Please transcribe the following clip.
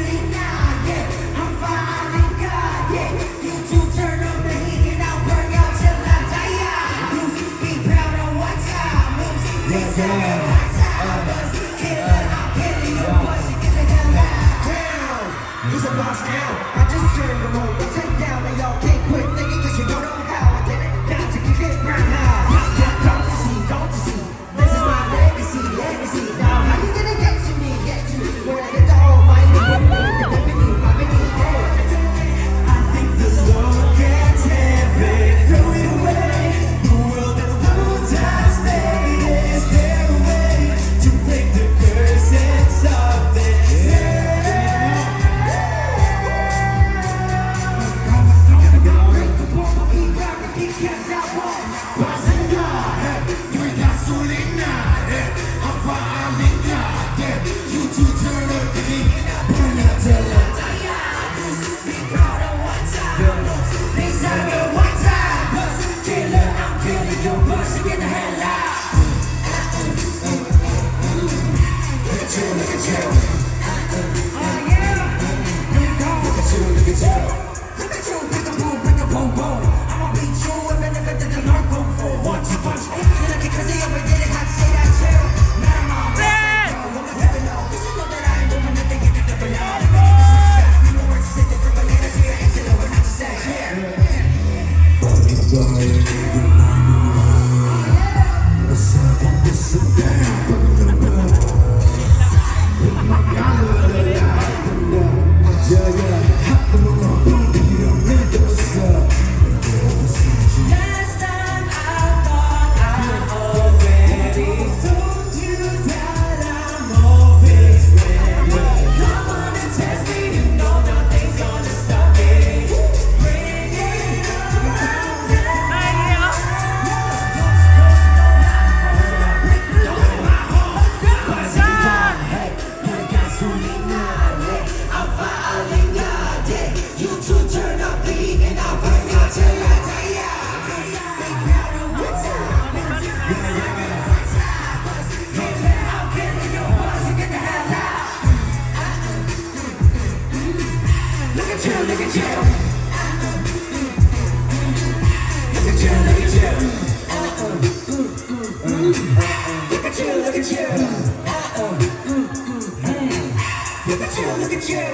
feeling now, yeah. I'm following God, yeah. You two turn up the heat and I'll burn out till I die. Music, be proud of what time. Music, be proud of what time. Killer, I'm killing your pussy, get the hell out. He's a boss now. I just turned him over, take down, and y'all can't quit thinking 'cause you don't know how I did it. Got to get it right now. Don't you see, don't you see? This is my legacy, legacy. Now how you gonna get to me, when I get the almighty, my beneath, I think the Lord gets heaven, throw it away. The world and the world has made is their way to break the curse and stop this. Bazinga, you ain't gasolina, I'm Bazinga, you two turn up the beat, burn up till I die. Be proud of what time, be sad of what time. Killer, I'm killing your pussy, get the hell out. Look at you, look at you. Oh yeah, look at you, look at you. Look at you, bring a boom, bring a boom, boom. I'ma beat you if I never did the Lord go for. One, two, punch, you like it 'cause he ever did it, I'd say that too. Now I'm on bad. I'm a double O. This is not that I ain't doing nothing, get the double O. You know where to say different, but later to your answer, we're not the same. Last time I thought I already told you that I'm always ready. Come on and test me, you know nothing's gonna stop me. Bring it around now. Don't hit my home. Hey, you got gasolina, I'm following God, yeah. You two turn up the heat and I'll burn out till I die. Be proud of what time. I'm killing your pussy, get the hell out. Look at you, look at you. Look at you, look at you. Look at you, look at you. Look at you, look at you.